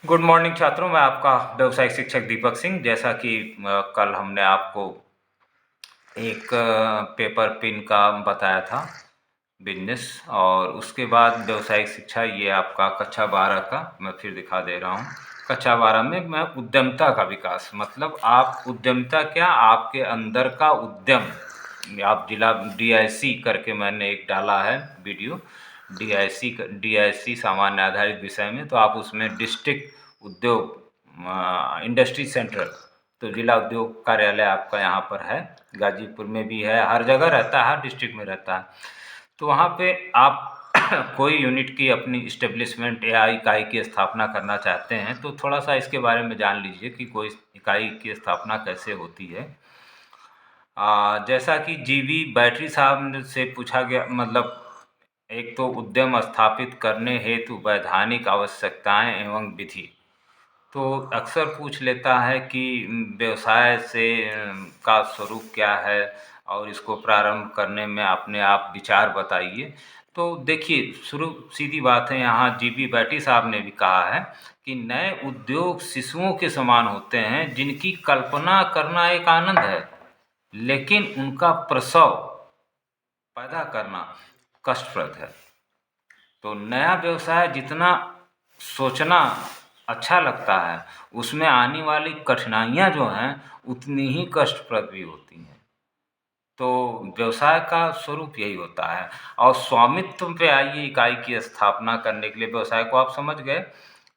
Good morning छात्रों, मैं आपका व्यवसायिक शिक्षक दीपक सिंह। जैसा कि कल हमने आपको एक पेपर पिन का बताया था बिजनेस, और उसके बाद व्यवसायिक शिक्षा ये आपका कक्षा 12 का मैं फिर दिखा दे रहा हूँ। कक्षा 12 में मैं उद्यमता का विकास, मतलब आप उद्यमता क्या, आपके अंदर का उद्यम। आप जिला DIC करके मैंने एक डाला है वीडियो, DIC सामान्य आधारित विषय में, तो आप उसमें डिस्ट्रिक्ट उद्योग इंडस्ट्री सेंटर, तो जिला उद्योग कार्यालय आपका यहाँ पर है, गाजीपुर में भी है, हर जगह रहता है, हर डिस्ट्रिक्ट में रहता है। तो वहाँ पे आप कोई यूनिट की अपनी इस्टेब्लिशमेंट या इकाई की स्थापना करना चाहते हैं, तो थोड़ा सा इसके बारे में जान लीजिए कि कोई इकाई की स्थापना कैसे होती है। जैसा कि GV बैटरी साहब से पूछा गया, मतलब एक तो उद्यम स्थापित करने हेतु वैधानिक आवश्यकताएं एवं विधि, तो अक्सर पूछ लेता है कि व्यवसाय से का स्वरूप क्या है और इसको प्रारंभ करने में अपने आप विचार बताइए। तो देखिए, शुरू सीधी बात है, यहाँ GV बैटी साहब ने भी कहा है कि नए उद्योग शिशुओं के समान होते हैं जिनकी कल्पना करना एक आनंद है, लेकिन उनका प्रसव पैदा करना कष्टप्रद है। तो नया व्यवसाय जितना सोचना अच्छा लगता है, उसमें आने वाली कठिनाइयाँ जो हैं उतनी ही कष्टप्रद भी होती हैं। तो व्यवसाय का स्वरूप यही होता है। और स्वामित्व पे आइए, इकाई की स्थापना करने के लिए व्यवसाय को आप समझ गए,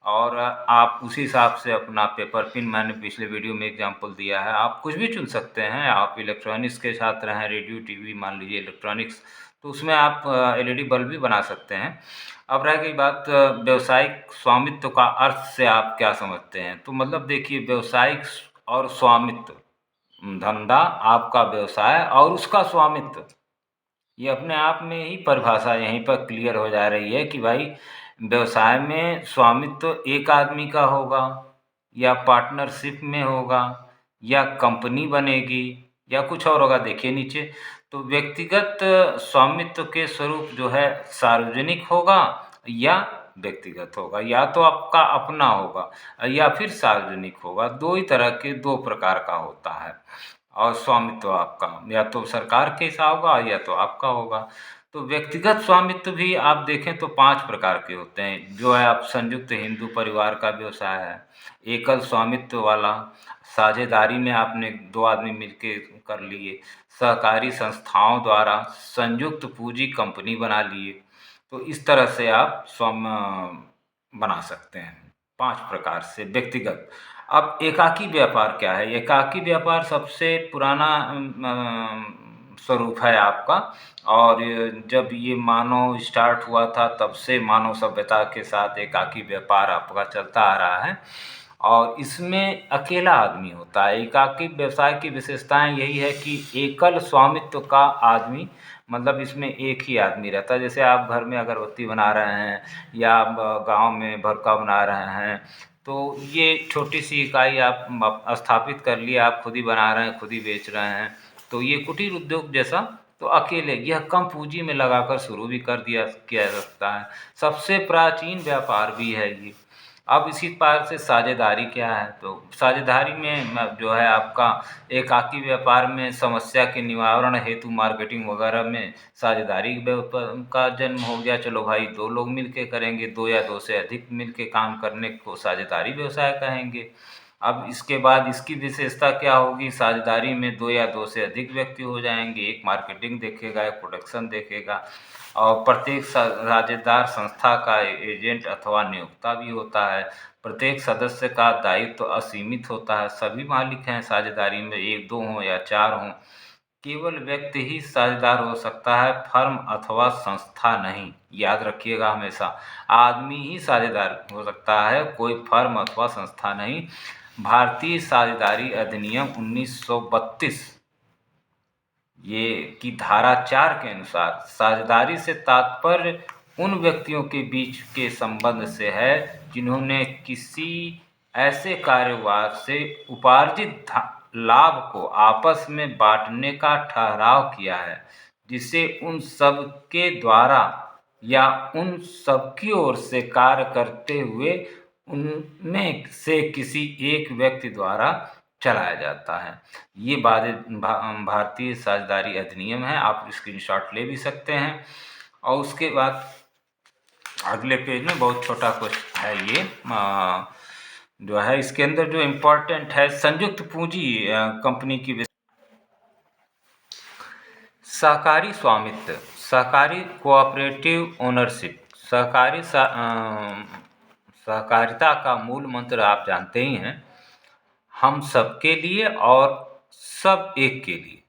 और आप उसी हिसाब से अपना पेपर पिन, मैंने पिछले वीडियो में एग्जांपल दिया है, आप कुछ भी चुन सकते हैं। आप इलेक्ट्रॉनिक्स के छात्र हैं, रेडियो टीवी मान लीजिए इलेक्ट्रॉनिक्स, तो उसमें आप LED बल्ब भी बना सकते हैं। अब रह गई बात व्यावसायिक स्वामित्व का अर्थ से आप क्या समझते हैं। तो मतलब देखिए, व्यावसायिक और स्वामित्व, धंधा आपका व्यवसाय और उसका स्वामित्व, ये अपने आप में ही परिभाषा यहीं पर क्लियर हो जा रही है कि भाई व्यवसाय में स्वामित्व एक आदमी का होगा, या पार्टनरशिप में होगा, या कंपनी बनेगी, या कुछ और होगा। देखिए नीचे, तो व्यक्तिगत स्वामित्व के स्वरूप जो है सार्वजनिक होगा या व्यक्तिगत होगा, या तो आपका अपना होगा या फिर सार्वजनिक होगा। दो ही तरह के, दो प्रकार का होता है। और स्वामित्व आपका या तो सरकार के हिसाब होगा या तो आपका होगा। तो व्यक्तिगत स्वामित्व भी आप देखें तो 5 प्रकार के होते हैं। जो है, आप संयुक्त हिंदू परिवार का व्यवसाय है, एकल स्वामित्व वाला, साझेदारी में आपने 2 आदमी मिलके कर लिए, सहकारी संस्थाओं द्वारा संयुक्त पूंजी कंपनी बना लिए। तो इस तरह से आप बना सकते हैं 5 प्रकार से व्यक्तिगत। अब एकाकी व्यापार क्या है? एकाकी व्यापार सबसे पुराना स्वरूप है आपका, और जब ये मानव स्टार्ट हुआ था तब से मानव सभ्यता के साथ एकाकी व्यापार आपका चलता आ रहा है, और इसमें अकेला आदमी होता है। एकाकी व्यवसाय की विशेषताएं यही है कि एकल स्वामित्व का आदमी, मतलब इसमें एक ही आदमी रहता है। जैसे आप घर में अगरबत्ती बना रहे हैं, या आप गाँव में भड़का बना रहे हैं, तो ये छोटी सी इकाई आप स्थापित कर लिए, आप खुद ही बना रहे हैं, खुद ही बेच रहे हैं, तो ये कुटीर उद्योग जैसा, तो अकेले यह कम पूंजी में लगाकर शुरू भी कर दिया किया जा सकता है। सबसे प्राचीन व्यापार भी है ये। अब इसी प्रकार से साझेदारी क्या है? तो साझेदारी में जो है आपका एकाकी व्यापार में समस्या के निवारण हेतु मार्केटिंग वगैरह में साझेदारी का जन्म हो गया। चलो भाई, 2 लोग मिलके करेंगे, 2 या 2 से अधिक मिलके काम करने को साझेदारी व्यवसाय कहेंगे। अब इसके बाद इसकी विशेषता क्या होगी? साझेदारी में 2 या 2 से अधिक व्यक्ति हो जाएंगे, एक मार्केटिंग देखेगा, एक प्रोडक्शन देखेगा, और प्रत्येक साझेदार संस्था का एजेंट अथवा नियोक्ता भी होता है। प्रत्येक सदस्य का दायित्व असीमित होता है। सभी मालिक हैं साझेदारी में, 1 2 हों या 4 हों। केवल व्यक्ति ही साझेदार हो सकता है, फर्म अथवा संस्था नहीं। याद रखिएगा हमेशा, आदमी ही साझेदार हो सकता है, कोई फर्म अथवा संस्था नहीं। भारतीय साझेदारी अधिनियम 1932 ये की धारा 4 के अनुसार साझेदारी से तात्पर्य उन व्यक्तियों के बीच के संबंध से है जिन्होंने किसी ऐसे कारोबार से उपार्जित लाभ को आपस में बांटने का ठहराव किया है जिसे उन सब के द्वारा या उन सब की ओर से कार्य करते हुए उनमें से किसी एक व्यक्ति द्वारा चलाया जाता है। ये भारतीय साझेदारी अधिनियम है, आप स्क्रीनशॉट ले भी सकते हैं। और उसके बाद अगले पेज में बहुत छोटा कुछ है ये जो है इसके अंदर जो इम्पोर्टेंट है संयुक्त पूंजी कंपनी की सहकारी स्वामित्व, सहकारी कोऑपरेटिव ओनरशिप, सहकारिता का मूल मंत्र आप जानते ही हैं, हम सबके लिए और सब एक के लिए,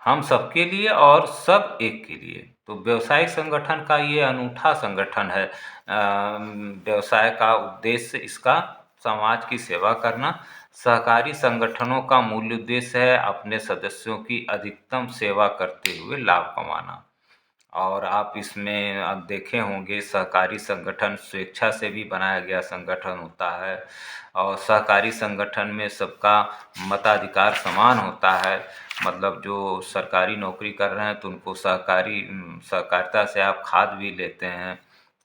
हम सबके लिए और सब एक के लिए। तो व्यवसायिक संगठन का ये अनूठा संगठन है। व्यवसाय का उद्देश्य इसका समाज की सेवा करना। सहकारी संगठनों का मूल उद्देश्य है अपने सदस्यों की अधिकतम सेवा करते हुए लाभ कमाना। और आप इसमें आप देखे होंगे सहकारी संगठन स्वेच्छा से भी बनाया गया संगठन होता है और सहकारी संगठन में सबका मताधिकार समान होता है। मतलब जो सरकारी नौकरी कर रहे हैं तो उनको सहकारिता से आप खाद भी लेते हैं,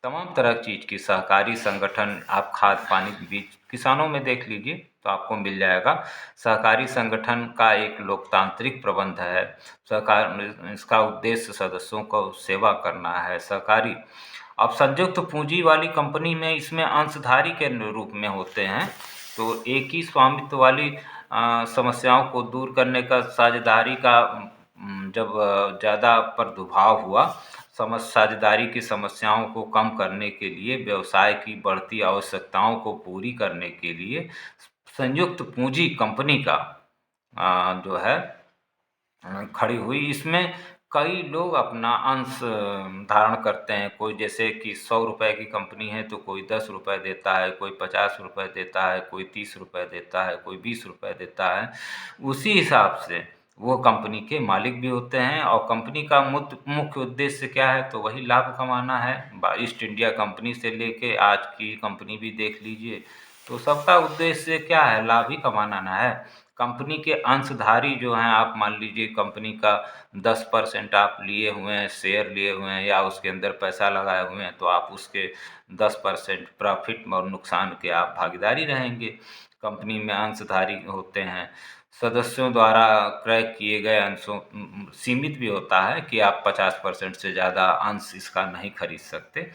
तमाम तरह की चीज़ की सहकारी संगठन आप खाद पानी के बीच किसानों में देख लीजिए तो आपको मिल जाएगा। सहकारी संगठन का एक लोकतांत्रिक प्रबंध है। सहकार इसका उद्देश्य सदस्यों को सेवा करना है। सहकारी अब संयुक्त पूंजी वाली कंपनी में इसमें अंशधारी के रूप में होते हैं, तो एक ही स्वामित्व वाली समस्याओं को दूर करने का साझेदारी का जब ज़्यादा प्रादुर्भाव हुआ, साझेदारी की समस्याओं को कम करने के लिए व्यवसाय की बढ़ती आवश्यकताओं को पूरी करने के लिए संयुक्त पूंजी कंपनी का जो है खड़ी हुई। इसमें कई लोग अपना अंश धारण करते हैं। कोई जैसे कि 100 रुपए की कंपनी है तो कोई 10 रुपए देता है, कोई 50 रुपए देता है, कोई 30 रुपए देता है, कोई 20 रुपए देता है। उसी हिसाब से वो कंपनी के मालिक भी होते हैं और कंपनी का मुख्य उद्देश्य क्या है तो वही लाभ कमाना है। ईस्ट इंडिया कंपनी से लेके आज की कंपनी भी देख लीजिए तो सबका उद्देश्य क्या है, लाभ ही कमाना ना है। कंपनी के अंशधारी जो हैं, आप मान लीजिए कंपनी का 10% आप लिए हुए हैं, शेयर लिए हुए हैं या उसके अंदर पैसा लगाए हुए हैं तो आप उसके 10% प्रॉफिट और नुकसान के आप भागीदारी रहेंगे। कंपनी में अंशधारी होते हैं। सदस्यों द्वारा क्रय किए गए अंशों सीमित भी होता है कि आप 50% से ज़्यादा अंश इसका नहीं खरीद सकते।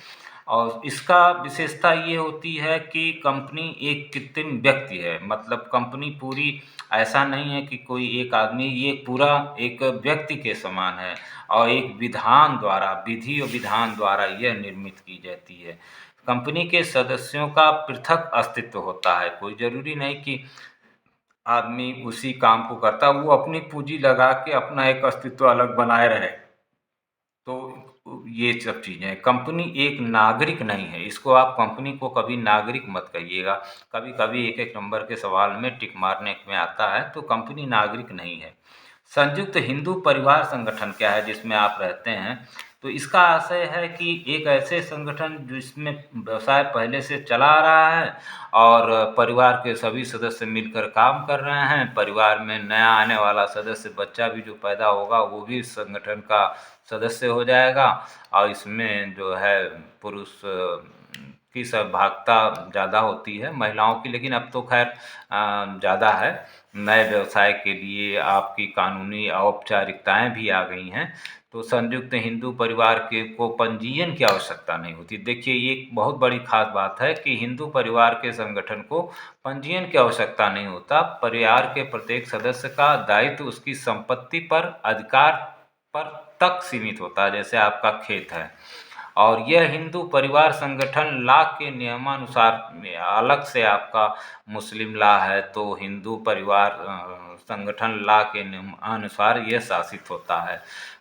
और इसका विशेषता ये होती है कि कंपनी एक कृत्रिम व्यक्ति है, मतलब कंपनी पूरी ऐसा नहीं है कि कोई एक आदमी, ये पूरा एक व्यक्ति के समान है और एक विधि और विधान द्वारा यह निर्मित की जाती है। कंपनी के सदस्यों का पृथक अस्तित्व होता है, कोई ज़रूरी नहीं कि आदमी उसी काम को करता, वो अपनी पूँजी लगा के अपना एक अस्तित्व अलग बनाए रहे। तो ये सब चीज़ें हैं। कंपनी एक नागरिक नहीं है, इसको आप कंपनी को कभी नागरिक मत कहिएगा। कभी-कभी एक-एक नंबर के सवाल में टिक मारने में आता है, तो कंपनी नागरिक नहीं है। संयुक्त हिंदू परिवार संगठन क्या है जिसमें आप रहते हैं, तो इसका आशय है कि एक ऐसे संगठन जिसमें व्यवसाय पहले से चला आ रहा है और परिवार के सभी सदस्य मिलकर काम कर रहे हैं। परिवार में नया आने वाला सदस्य, बच्चा भी जो पैदा होगा वो भी इस संगठन का सदस्य हो जाएगा और इसमें जो है पुरुष की सहभागिता ज़्यादा होती है महिलाओं की, लेकिन अब तो खैर ज़्यादा है। नए व्यवसाय के लिए आपकी कानूनी औपचारिकताएं भी आ गई हैं, तो संयुक्त हिंदू परिवार के को पंजीयन की आवश्यकता नहीं होती। देखिए ये एक बहुत बड़ी खास बात है कि हिंदू परिवार के संगठन को पंजीयन की आवश्यकता नहीं होता। परिवार के प्रत्येक सदस्य का दायित्व उसकी संपत्ति पर अधिकार पर तक सीमित होता है, जैसे आपका खेत है। और यह हिंदू परिवार संगठन लॉ के नियमानुसार, अलग से आपका मुस्लिम लॉ है तो हिंदू परिवार संगठन लॉ के नियमानुसार यह शासित होता है।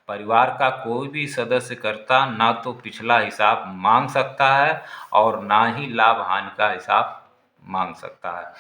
परिवार का कोई भी सदस्यकर्ता ना तो पिछला हिसाब मांग सकता है और ना ही लाभ हानि का हिसाब मांग सकता है।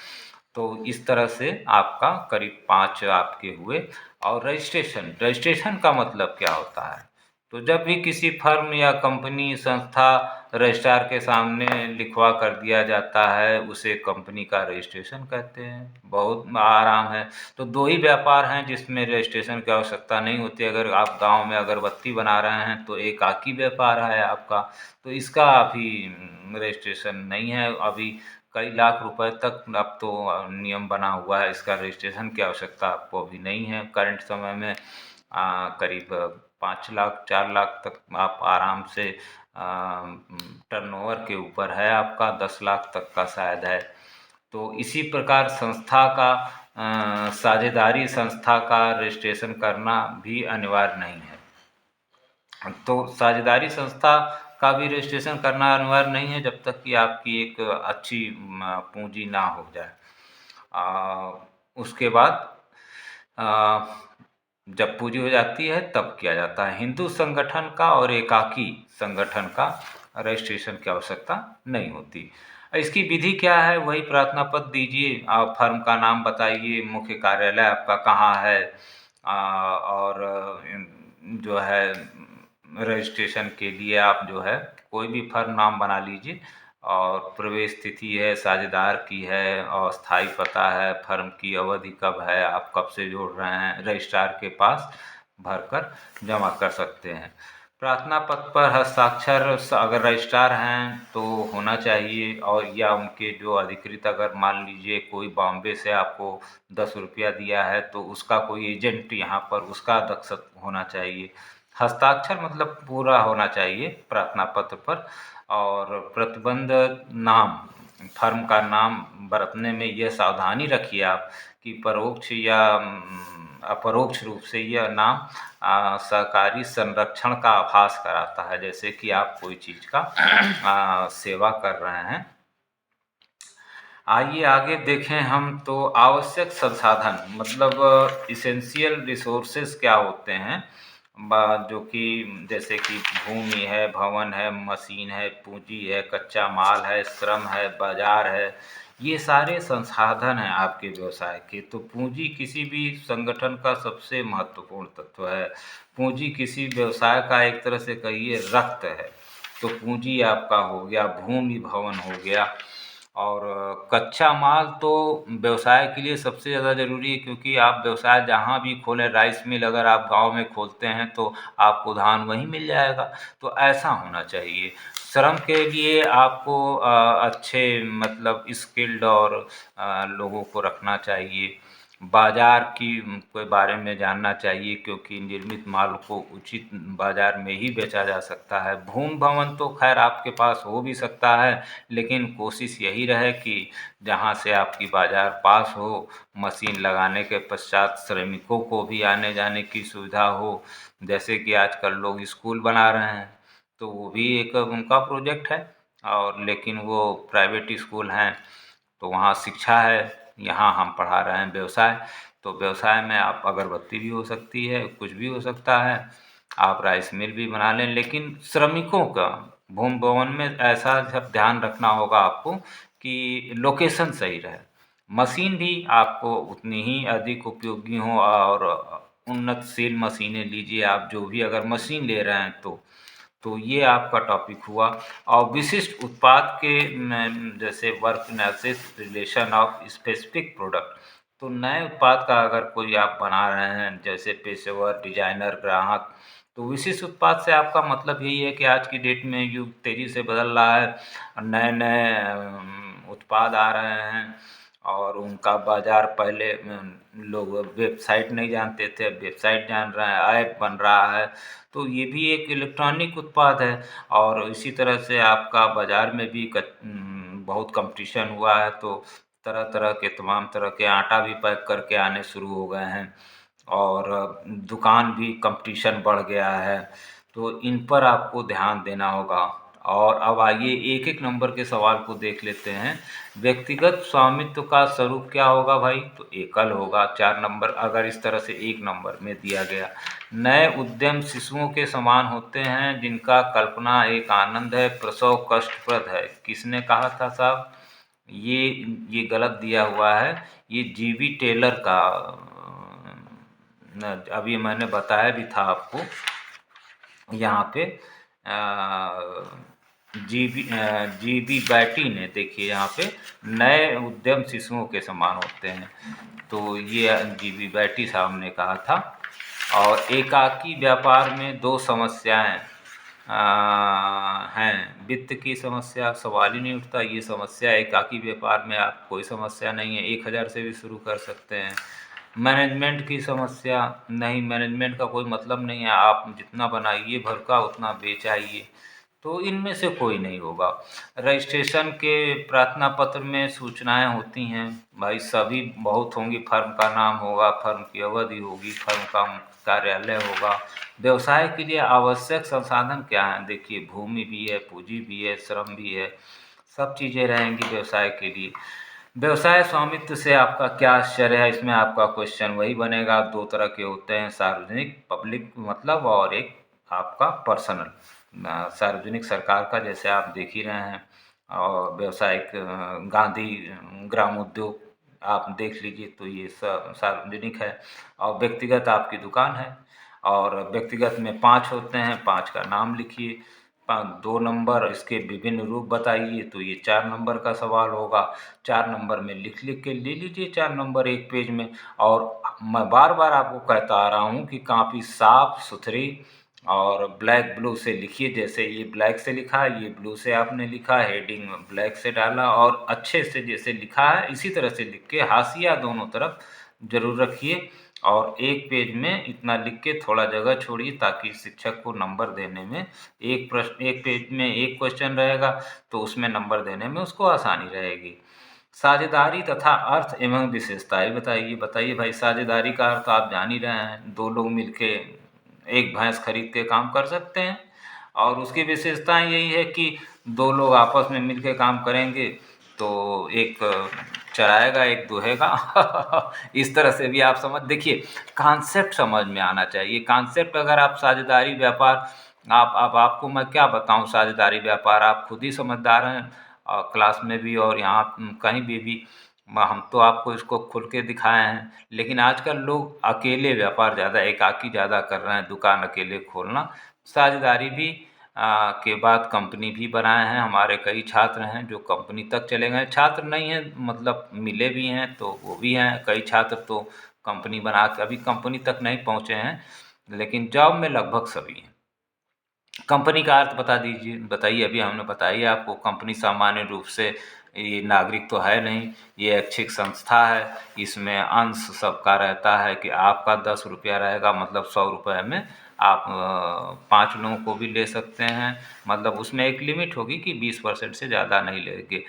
तो इस तरह से आपका करीब 5 आपके हुए। और रजिस्ट्रेशन, रजिस्ट्रेशन का मतलब क्या होता है, तो जब भी किसी फर्म या कंपनी संस्था रजिस्ट्रार के सामने लिखवा कर दिया जाता है उसे कंपनी का रजिस्ट्रेशन कहते हैं। बहुत आराम है। तो दो ही व्यापार हैं जिसमें रजिस्ट्रेशन की आवश्यकता नहीं होती। अगर आप गांव में अगरबत्ती बना रहे हैं तो एक आक ही व्यापार है आपका, तो इसका अभी रजिस्ट्रेशन नहीं है। अभी कई लाख रुपए तक अब तो नियम बना हुआ है, इसका रजिस्ट्रेशन की आवश्यकता आपको अभी नहीं है। करंट समय में करीब 5 लाख 4 लाख तक आप आराम से टर्नओवर के ऊपर है आपका, 10 लाख तक का शायद है। तो इसी प्रकार संस्था का साझेदारी संस्था का रजिस्ट्रेशन करना भी अनिवार्य नहीं है। तो साझेदारी संस्था का भी रजिस्ट्रेशन करना अनिवार्य नहीं है जब तक कि आपकी एक अच्छी पूंजी ना हो जाए। उसके बाद जब पूंजी हो जाती है तब किया जाता है। हिंदू संगठन का और एकाकी संगठन का रजिस्ट्रेशन की आवश्यकता नहीं होती। इसकी विधि क्या है? वही प्रार्थना पत्र दीजिए, आप फर्म का नाम बताइए, मुख्य कार्यालय आपका कहाँ है, और जो है रजिस्ट्रेशन के लिए आप जो है कोई भी फर्म नाम बना लीजिए, और प्रवेश तिथि है, साझेदार की है, और स्थायी पता है, फर्म की अवधि कब है, आप कब से जोड़ रहे हैं, रजिस्ट्रार के पास भरकर जमा कर सकते हैं। प्रार्थना पत्र पर हस्ताक्षर अगर रजिस्ट्रार हैं तो होना चाहिए, और या उनके जो अधिकृत, अगर मान लीजिए कोई बॉम्बे से आपको 10 रुपया दिया है तो उसका कोई एजेंट यहाँ पर, उसका दस्तखत होना चाहिए। हस्ताक्षर मतलब पूरा होना चाहिए प्रार्थना पत्र पर। और प्रतिबंध नाम, फर्म का नाम बरतने में यह सावधानी रखिए आप कि परोक्ष या अपरोक्ष रूप से यह नाम सहकारी संरक्षण का आभास कराता है, जैसे कि आप कोई चीज़ का सेवा कर रहे हैं। आइए आगे देखें हम। तो आवश्यक संसाधन मतलब इसेंशियल रिसोर्सेज क्या होते हैं, जो कि जैसे कि भूमि है, भवन है, मशीन है, पूंजी है, कच्चा माल है, श्रम है, बाजार है, ये सारे संसाधन हैं आपके व्यवसाय के। तो पूंजी किसी भी संगठन का सबसे महत्वपूर्ण तत्व है। पूंजी किसी व्यवसाय का एक तरह से कहिए रक्त है। तो पूंजी आपका हो गया, भूमि भवन हो गया, और कच्चा माल तो व्यवसाय के लिए सबसे ज़्यादा ज़रूरी है, क्योंकि आप व्यवसाय जहाँ भी खोलें, राइस मिल अगर आप गांव में खोलते हैं तो आपको धान वहीं मिल जाएगा। तो ऐसा होना चाहिए। श्रम के लिए आपको अच्छे मतलब स्किल्ड और लोगों को रखना चाहिए। बाज़ार के बारे में जानना चाहिए, क्योंकि निर्मित माल को उचित बाज़ार में ही बेचा जा सकता है। भूमि भवन तो खैर आपके पास हो भी सकता है, लेकिन कोशिश यही रहे कि जहाँ से आपकी बाज़ार पास हो, मशीन लगाने के पश्चात श्रमिकों को भी आने जाने की सुविधा हो। जैसे कि आजकल लोग स्कूल बना रहे हैं, तो वो भी एक उनका प्रोजेक्ट है, और लेकिन वो प्राइवेट स्कूल हैं तो वहाँ शिक्षा है, यहाँ हम पढ़ा रहे हैं व्यवसाय। तो व्यवसाय में आप अगरबत्ती भी हो सकती है, कुछ भी हो सकता है, आप राइस मिल भी बना लें, लेकिन श्रमिकों का भूमि भवन में ऐसा सब ध्यान रखना होगा आपको कि लोकेशन सही रहे। मशीन भी आपको उतनी ही अधिक उपयोगी हो, और उन्नतशील मशीनें लीजिए आप, जो भी अगर मशीन ले रहे हैं तो ये आपका टॉपिक हुआ। और विशिष्ट उत्पाद के जैसे work analysis relation of specific product. तो नए उत्पाद का अगर कोई आप बना रहे हैं, जैसे पेशेवर, डिजाइनर, ग्राहक, तो विशिष्ट उत्पाद से आपका मतलब यही है कि आज की डेट में युग तेज़ी से बदल रहा है, नए नए उत्पाद आ रहे हैं, और उनका बाज़ार पहले लोग वेबसाइट नहीं जानते थे, अब वेबसाइट जान रहे हैं, ऐप बन रहा है। तो ये भी एक इलेक्ट्रॉनिक उत्पाद है, और इसी तरह से आपका बाज़ार में भी बहुत कंपटीशन हुआ है, तो तरह तरह के तमाम तरह के आटा भी पैक करके आने शुरू हो गए हैं, और दुकान भी कंपटीशन बढ़ गया है। तो इन पर आपको ध्यान देना होगा। और अब आइए एक एक नंबर के सवाल को देख लेते हैं। व्यक्तिगत स्वामित्व का स्वरूप क्या होगा भाई? तो एकल होगा। 4 नंबर अगर इस तरह से 1 नंबर में दिया गया। नए उद्यम शिशुओं के समान होते हैं, जिनका कल्पना एक आनंद है, प्रसव कष्टप्रद है। किसने कहा था साहब? ये गलत दिया हुआ है। ये जीबी टेलर का अभी मैंने बताया भी था आपको यहाँ पे। जीबी बैटी ने, देखिए यहाँ पे, नए उद्यम शिशुओं के समान होते हैं, तो ये जीबी बैटी साहब ने कहा था। और एकाकी व्यापार में 2 समस्याएं हैं। वित्त की समस्या सवाल ही नहीं उठता, ये समस्या एकाकी व्यापार में आप कोई समस्या नहीं है, 1000 से भी शुरू कर सकते हैं। मैनेजमेंट की समस्या नहीं, मैनेजमेंट का कोई मतलब नहीं है, आप जितना बनाइए भर का उतना बेचाइए, तो इनमें से कोई नहीं होगा। रजिस्ट्रेशन के प्रार्थना पत्र में सूचनाएं होती हैं, भाई सभी बहुत होंगी, फर्म का नाम होगा, फर्म की अवधि होगी, फर्म का कार्यालय होगा। व्यवसाय के लिए आवश्यक संसाधन क्या हैं? देखिए, भूमि भी है, पूंजी भी है, श्रम भी है, सब चीज़ें रहेंगी व्यवसाय के लिए। व्यवसाय स्वामित्व से आपका क्या आश्चर्य है? इसमें आपका क्वेश्चन वही बनेगा, दो तरह के होते हैं, सार्वजनिक पब्लिक मतलब, और एक आपका पर्सनल। सार्वजनिक सरकार का जैसे आप देख ही रहे हैं, और व्यवसायिक गांधी ग्राम उद्योग आप देख लीजिए, तो ये सब सार्वजनिक है। और व्यक्तिगत आपकी दुकान है, और व्यक्तिगत में 5 होते हैं, 5 का नाम लिखिए, 2 नंबर इसके विभिन्न रूप बताइए, तो ये 4 नंबर का सवाल होगा। 4 नंबर में लिख लिख के ले लीजिए, 4 नंबर एक पेज में। और मैं बार बार आपको कहता आ रहा हूँ कि काफ़ी साफ सुथरी और ब्लैक ब्लू से लिखिए, जैसे ये ब्लैक से लिखा है, ये ब्लू से आपने लिखा, हेडिंग ब्लैक से डाला, और अच्छे से जैसे लिखा है इसी तरह से लिख के हाशिया दोनों तरफ जरूर रखिए। और एक पेज में इतना लिख के थोड़ा जगह छोड़िए, ताकि शिक्षक को नंबर देने में, एक प्रश्न एक पेज में एक क्वेश्चन रहेगा, तो उसमें नंबर देने में उसको आसानी रहेगी। साझेदारी तथा अर्थ एवं विशेषताएं बताइए। बताइए भाई, साझेदारी का अर्थ आप जान ही रहे हैं, 2 लोग मिलके एक भैंस खरीद के काम कर सकते हैं। और उसकी विशेषताएं यही है कि 2 लोग आपस में मिलके काम करेंगे, तो एक चराएगा, एक दुहेगा। इस तरह से भी आप समझ, देखिए कॉन्सेप्ट समझ में आना चाहिए। कॉन्सेप्ट अगर आप साझेदारी व्यापार, आप अब आपको मैं क्या बताऊं, साझेदारी व्यापार आप खुद ही समझदार हैं, और क्लास में भी और यहाँ कहीं भी हम तो आपको इसको खुल के दिखाए हैं। लेकिन आजकल लोग अकेले व्यापार ज़्यादा, एकाकी ज़्यादा कर रहे हैं, दुकान अकेले खोलना। साझेदारी भी के बाद कंपनी भी बनाए हैं, हमारे कई छात्र हैं जो कंपनी तक चले गए, छात्र नहीं हैं मतलब मिले भी हैं तो वो भी हैं, कई छात्र तो कंपनी बना के अभी कंपनी तक नहीं पहुँचे हैं, लेकिन जॉब में लगभग सभी हैं। कंपनी का अर्थ बता दीजिए, बताइए। अभी हमने बताई आपको, कंपनी सामान्य रूप से ये नागरिक तो है नहीं, ये ऐच्छिक संस्था है। इसमें अंश सबका रहता है कि आपका 10 रुपया रहेगा, मतलब 100 रुपये में आप 5 लोगों को भी ले सकते हैं, मतलब उसमें एक लिमिट होगी कि 20% से ज़्यादा नहीं लेंगे।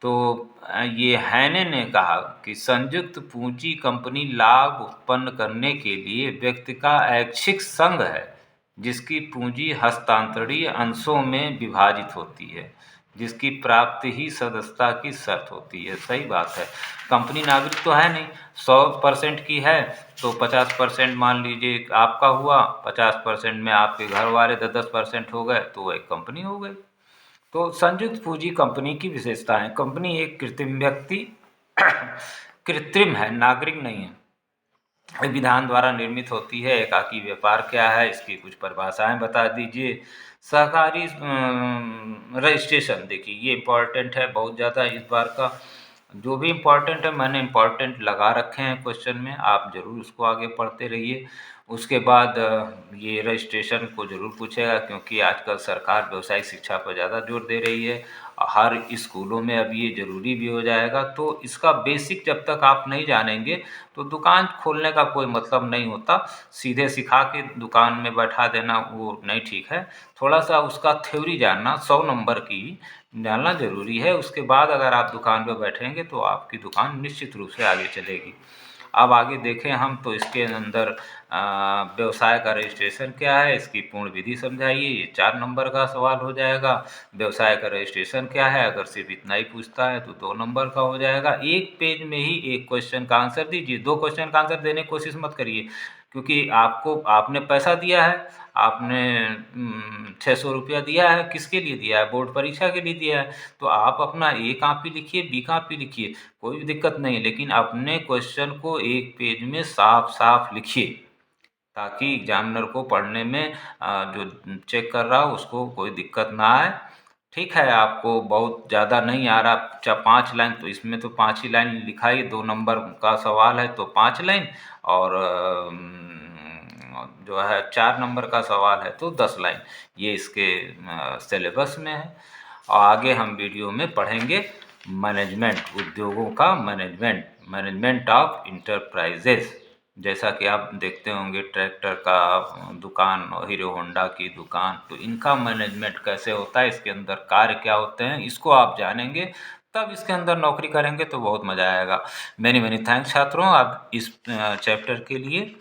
तो ये हैने ने कहा कि संयुक्त पूंजी कंपनी लाभ उत्पन्न करने के लिए व्यक्ति का ऐच्छिक संघ है, जिसकी पूंजी हस्तांतरणीय अंशों में विभाजित होती है, जिसकी प्राप्ति ही सदस्यता की शर्त होती है। सही बात है, कंपनी नागरिक तो है नहीं। 100% की है तो 50% मान लीजिए आपका हुआ, 50% में आपके घर वाले 10-10% हो गए, तो वो एक कंपनी हो गई। तो संयुक्त पूंजी कंपनी की विशेषताएं। कंपनी एक कृत्रिम व्यक्ति कृत्रिम है, नागरिक नहीं है, विधान द्वारा निर्मित होती है। एकाकी व्यापार क्या है, इसकी कुछ परिभाषाएं बता दीजिए। सहकारी रजिस्ट्रेशन, देखिए ये इम्पोर्टेंट है बहुत ज़्यादा इस बार का। जो भी इम्पोर्टेंट है मैंने इम्पोर्टेंट लगा रखे हैं क्वेश्चन में, आप ज़रूर उसको आगे पढ़ते रहिए। उसके बाद ये रजिस्ट्रेशन को ज़रूर पूछेगा, क्योंकि आजकल सरकार व्यवसायिक शिक्षा पर ज़्यादा जोर दे रही है, हर स्कूलों में अब ये ज़रूरी भी हो जाएगा। तो इसका बेसिक जब तक आप नहीं जानेंगे तो दुकान खोलने का कोई मतलब नहीं होता। सीधे सिखा के दुकान में बैठा देना वो नहीं ठीक है, थोड़ा सा उसका थ्योरी जानना, 100 नंबर की जानना ज़रूरी है। उसके बाद अगर आप दुकान पर बैठेंगे तो आपकी दुकान निश्चित रूप से आगे चलेगी। अब आगे देखें हम, तो इसके अंदर व्यवसाय का रजिस्ट्रेशन क्या है, इसकी पूर्ण विधि समझाइए, ये 4 नंबर का सवाल हो जाएगा। व्यवसाय का रजिस्ट्रेशन क्या है, अगर सिर्फ इतना ही पूछता है तो 2 नंबर का हो जाएगा। एक पेज में ही एक क्वेश्चन का आंसर दीजिए, 2 क्वेश्चन का आंसर देने की कोशिश मत करिए, क्योंकि आपने पैसा दिया है, आपने 600 रुपया दिया है, किसके लिए दिया है, बोर्ड परीक्षा के लिए दिया है। तो आप अपना ए कॉपी लिखिए, बी कॉपी लिखिए, कोई भी दिक्कत नहीं, लेकिन अपने क्वेश्चन को एक पेज में साफ साफ लिखिए, ताकि एग्जामिनर को पढ़ने में जो चेक कर रहा हो उसको कोई दिक्कत ना आए। ठीक है, आपको बहुत ज़्यादा नहीं आ रहा, 5 लाइन, तो इसमें तो 5 ही लाइन लिखाइए, 2 नंबर का सवाल है तो 5 लाइन। और जो है 4 नंबर का सवाल है तो 10 लाइन, ये इसके सिलेबस में है। और आगे हम वीडियो में पढ़ेंगे मैनेजमेंट, उद्योगों का मैनेजमेंट, मैनेजमेंट ऑफ इंटरप्राइजेस। जैसा कि आप देखते होंगे ट्रैक्टर का दुकान और हीरो होंडा की दुकान, तो इनका मैनेजमेंट कैसे होता है, इसके अंदर कार्य क्या होते हैं, इसको आप जानेंगे तब इसके अंदर नौकरी करेंगे तो बहुत मज़ा आएगा। मैनी मैनी थैंक्स छात्रों, आप इस चैप्टर के लिए।